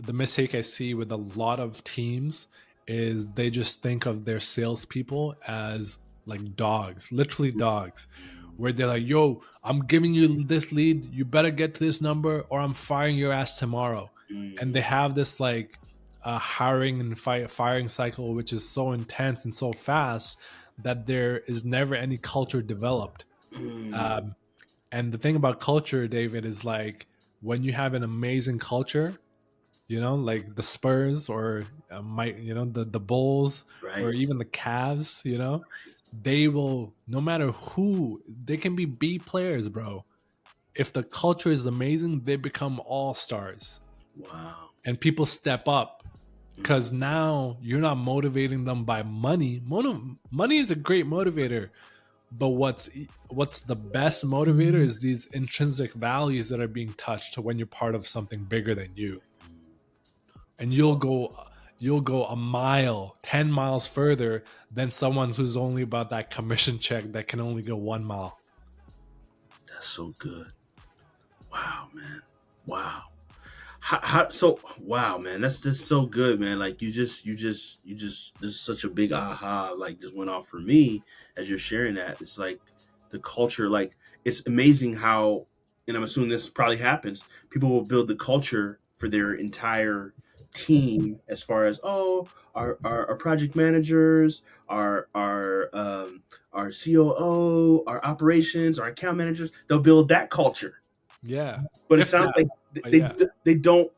The mistake I see with a lot of teams is they just think of their salespeople as like dogs, literally dogs, where they're like, "Yo, I'm giving you this lead. You better get to this number, or I'm firing your ass tomorrow." And they Hmm. have this like hiring and firing cycle, which is so intense and so fast that there is never any culture developed. Mm, Um, and the thing about culture, David, is like when you have an amazing culture, like the Spurs or the Bulls or right. even the Cavs, they will, no matter who, they can be B players, bro. If the culture is amazing, they become all stars Wow. and people step up Mm, because now you're not motivating them by money. Money is a great motivator, but what's the best motivator is these intrinsic values that are being touched when you're part of something bigger than you, and you'll go a mile, 10 miles further than someone who's only about that commission check that can only go 1 mile. that's so good. Wow, man. Wow. So wow, man, that's just so good, man. Like you just this is such a big aha, like just went off for me as you're sharing that. It's like the culture, like it's amazing how, and I'm assuming this probably happens, people will build the culture for their entire team as far as, oh, our project managers, our COO, our operations, our account managers, they'll build that culture, Yeah, but it if sounds that. like they Yeah, they don't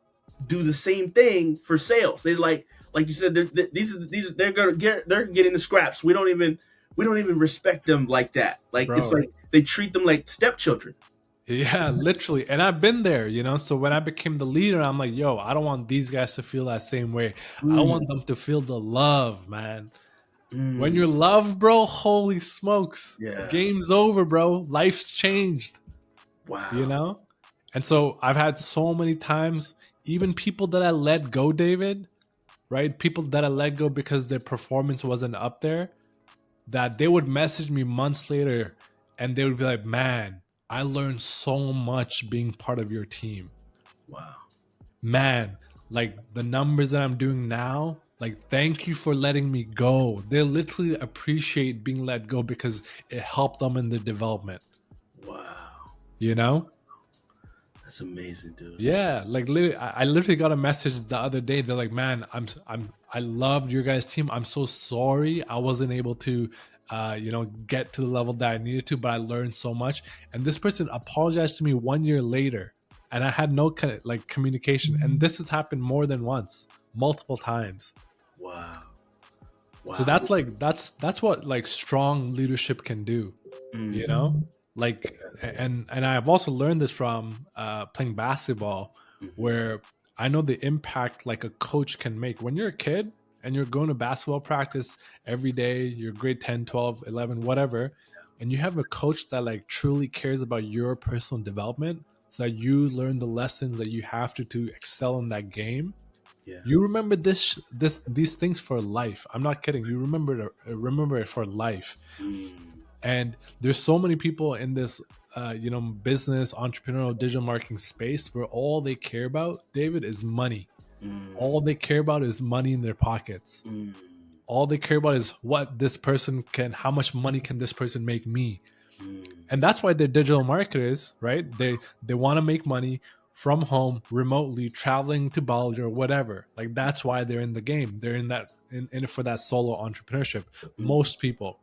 do the same thing for sales. They like you said, these they're getting the scraps. We don't even respect them like that. Like it's bro. like they treat them like stepchildren. Yeah, literally. And I've been there. So when I became the leader, I'm like, yo, I don't want these guys to feel that same way. I Mm, want them to feel the love, man. When mm, you're loved, bro, holy smokes. yeah. Game's over, bro. Life's changed, you Wow. know? And so I've had so many times, even people that I let go, David, right? People that I let go because their performance wasn't up there, that they would message me months later and they would be like, man, I learned so much being part of your team. Wow. Man, like the numbers that I'm doing now, like thank you for letting me go. They literally appreciate being let go because it helped them in their development, Wow. you know? That's amazing, dude. Yeah, like literally, I literally got a message the other day. They're like, "Man, I loved your guys' team. I'm so sorry I wasn't able to, get to the level that I needed to, but I learned so much." And this person apologized to me 1 year later, and I had no like communication. And this has happened more than once, multiple times. Wow. So Wow. that's what like strong leadership can do, you Mm, know like. And I've also learned this from playing basketball, hmm. where I know the impact like a coach can make when you're a kid and you're going to basketball practice every day, you're grade 10, 12, 11, whatever, and you have a coach that like truly cares about your personal development so that you learn the lessons that you have to excel in that game. Yeah. You remember these things for life. I'm not kidding. You remember it for life. Mm, And there's so many people in this business, entrepreneurial, digital marketing space where all they care about, David, is money. All mm, they care about is money in their pockets. mm, All they care about is how much money can this person make me. mm. And that's why they're digital marketers, right? They want to make money from home, remotely, traveling to Bali or whatever. Like that's why they're in the game. They're in it for that solo entrepreneurship. Mm, Most people.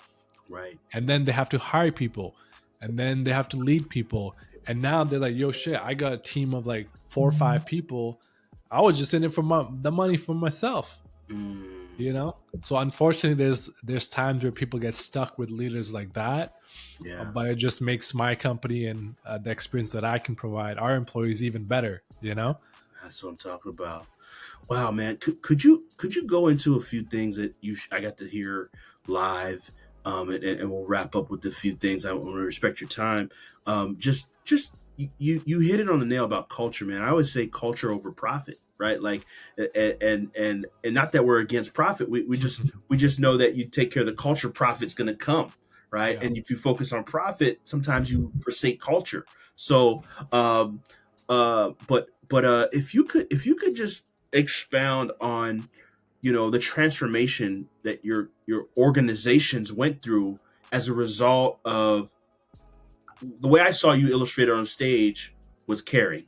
right. And then they have to hire people, and then they have to lead people. And now they're like, yo, shit, I got a team of like 4 or 5 people. I was just in it for the money for myself, Mm, So unfortunately, there's times where people get stuck with leaders like that. yeah. But it just makes my company and the experience that I can provide our employees even better. That's what I'm talking about. Wow, man. Could you go into a few things that I got to hear live, and we'll wrap up with a few things. I want to respect your time. Just you hit it on the nail about culture, man. I always say culture over profit, right? Like, and not that we're against profit. We just know that you take care of the culture, profit's going to come, right? Yeah. And if you focus on profit, sometimes you forsake culture. So, um, but if you could just expound on the transformation that your organizations went through as a result of the way I saw you illustrated on stage was caring,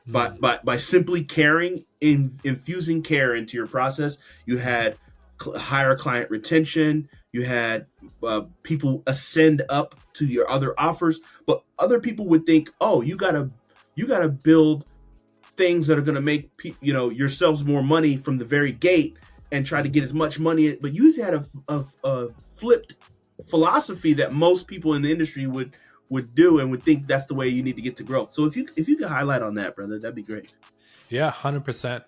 Mm. By simply caring, infusing care into your process, you had higher client retention. You had people ascend up to your other offers, but other people would think, oh, you gotta build things that are going to make yourselves more money from the very gate and try to get as much money. But you had a flipped philosophy that most people in the industry would do and would think that's the way you need to get to growth. So if you could highlight on that, brother, that'd be great. Yeah, 100%.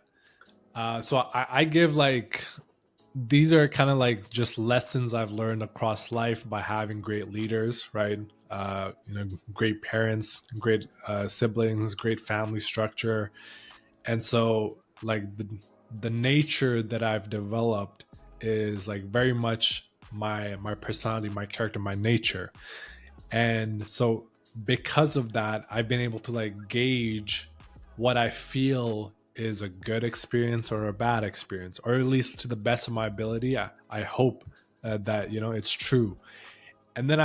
So I give like these are kind of like just lessons I've learned across life by having great leaders, right? Great parents, great siblings, great family structure, and so like the nature that I've developed is like very much my personality, my character, my nature. And so because of that, I've been able to like gauge what I feel is a good experience or a bad experience, or at least to the best of my ability. I hope that it's true. And then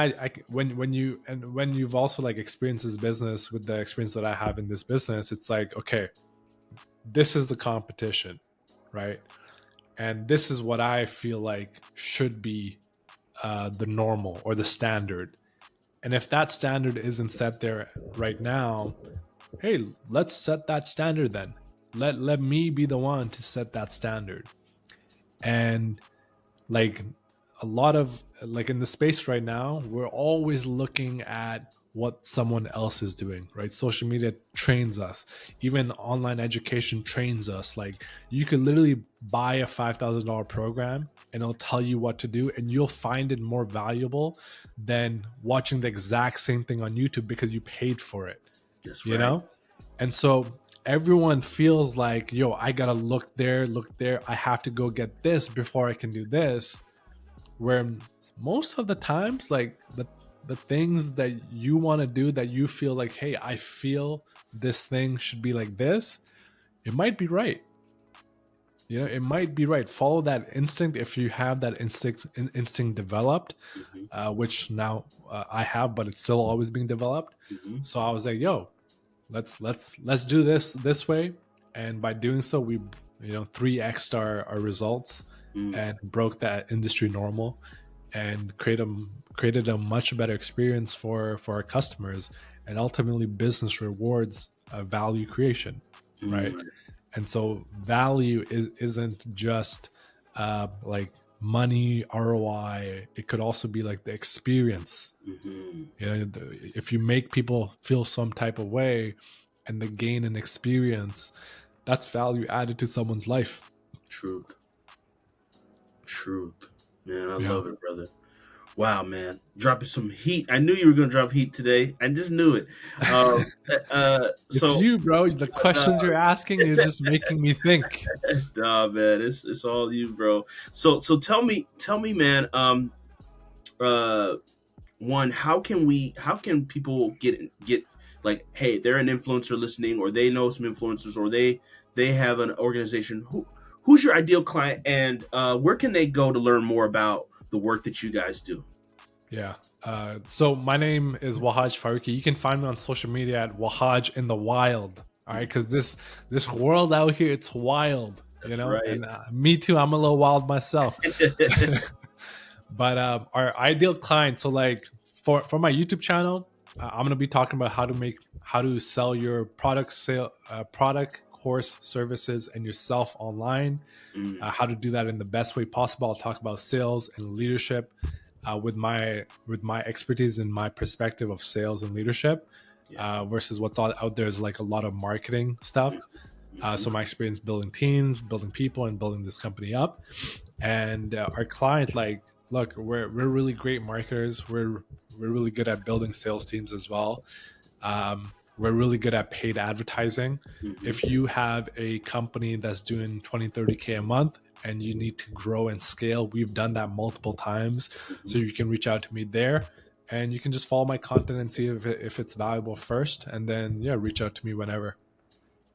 when you've also like experienced this business with the experience that I have in this business, it's like, okay, this is the competition, right? And this is what I feel like should be the normal or the standard. And if that standard isn't set there right now, hey, let's set that standard then. Let me be the one to set that standard. And like a lot of like in the space right now, we're always looking at what someone else is doing, right? Social media trains us. Even online education trains us. Like you could literally buy a $5,000 program and it'll tell you what to do, and you'll find it more valuable than watching the exact same thing on YouTube because you paid for it, That's you right. know? And so everyone feels like, yo, I gotta look there. I have to go get this before I can do this. Where most of the times, like the things that you want to do that you feel like, hey, I feel this thing should be like this, it might be right. It might be right. Follow that instinct if you have that instinct developed, Hmm. which now I have, but it's still always being developed. Hmm. So I was like, yo, let's do this way, and by doing so we 3x our results Mm. and broke that industry normal and created a much better experience for our customers, and ultimately business rewards value creation, right? Mm. And so value isn't just like money ROI. It could also be like the experience. Hmm. If you make people feel some type of way and they gain an experience, that's value added to someone's life. Truth. Truth. Man, I Yeah. love it, brother. Wow, man, dropping some heat. I knew you were going to drop heat today. I just knew it. It's So, you, bro. The uh, questions you're asking is just making me think. nah, man, it's all you, bro. So tell me, man. Uh, One, how can people get like, hey, they're an influencer listening, or they know some influencers, or they have an organization. Who's your ideal client, and where can they go to learn more about the work that you guys do? Yeah. So my name is Wahaj Farooqi. You can find me on social media at Wahaj in the Wild. All right, because this world out here, it's wild, That's right. and me too. I'm a little wild myself. But our ideal client, so like for my YouTube channel, I'm gonna be talking about how to sell your product, course, services, and yourself online. Mm, How to do that in the best way possible. I'll talk about sales and leadership with my expertise and my perspective of sales and leadership, yeah. versus what's out there is like a lot of marketing stuff. Mm-hmm. So my experience building teams, building people, and building this company up. And our client, like, look, we're really great marketers. We're really good at building sales teams as well. We're really good at paid advertising. Mm-hmm. If you have a company that's doing 20, 30K a month and you need to grow and scale, we've done that multiple times. Mm-hmm. So you can reach out to me there, and you can just follow my content and see if it's valuable first. And then, yeah, reach out to me whenever.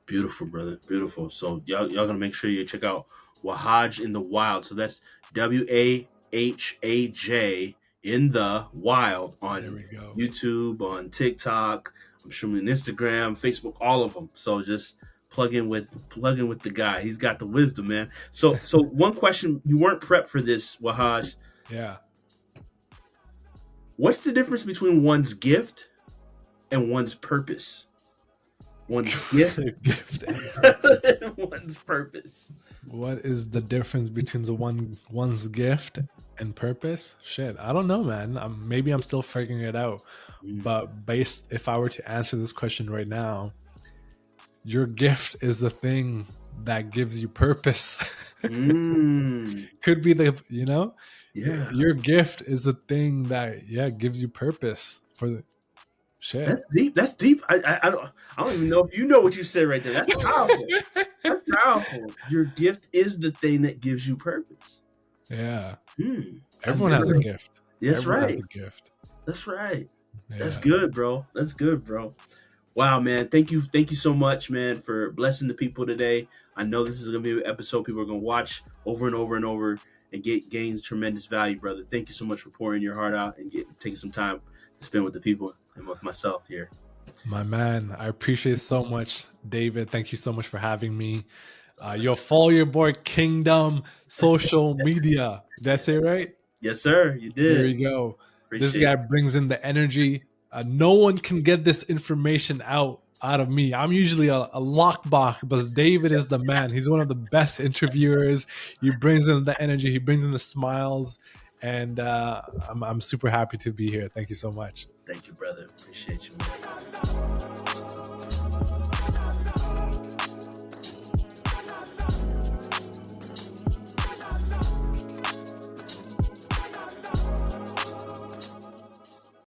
Beautiful, brother. Beautiful. So y'all gonna make sure you check out Wahaj in the Wild. So that's Wahaj in the Wild There on we go. YouTube, on TikTok. I'm streaming Instagram, Facebook, all of them. So just plug in with the guy. He's got the wisdom, man. So one question, you weren't prepped for this, Wahaj. Yeah. What's the difference between one's gift and one's purpose? One's gift Gift and purpose. and one's purpose. What is the difference between one's gift and purpose? Shit, I don't know, man. Maybe I'm still figuring it out. Mm. But if I were to answer this question right now, your gift is the thing that gives you purpose. Mm. Could be Yeah. your gift is the thing that gives you purpose for the shit. That's deep. That's deep. I don't even know if you know what you said right there. That's powerful. That's powerful. Your gift is the thing that gives you purpose. Yeah. Hmm. Everyone has a gift. That's Everyone right. has a gift. That's right. Yeah. That's good, bro. That's good, bro. Wow, man. Thank you so much, man, for blessing the people today. I know this is gonna be an episode people are gonna watch over and over and over and gains tremendous value, brother. Thank you so much for pouring your heart out and taking some time to spend with the people and with myself here. My man, I appreciate it so much, David. Thank you so much for having me. Follow your boy Kingdom social media. Did I say it right? Yes, sir. You There did. you go. This Appreciate guy it. brings in the energy. No one can get this information out of me. I'm usually a lockbox, but David is the man. He's one of the best interviewers. He brings in the energy. He brings in the smiles, and I'm super happy to be here. Thank you so much. Thank you, brother. Appreciate you, man.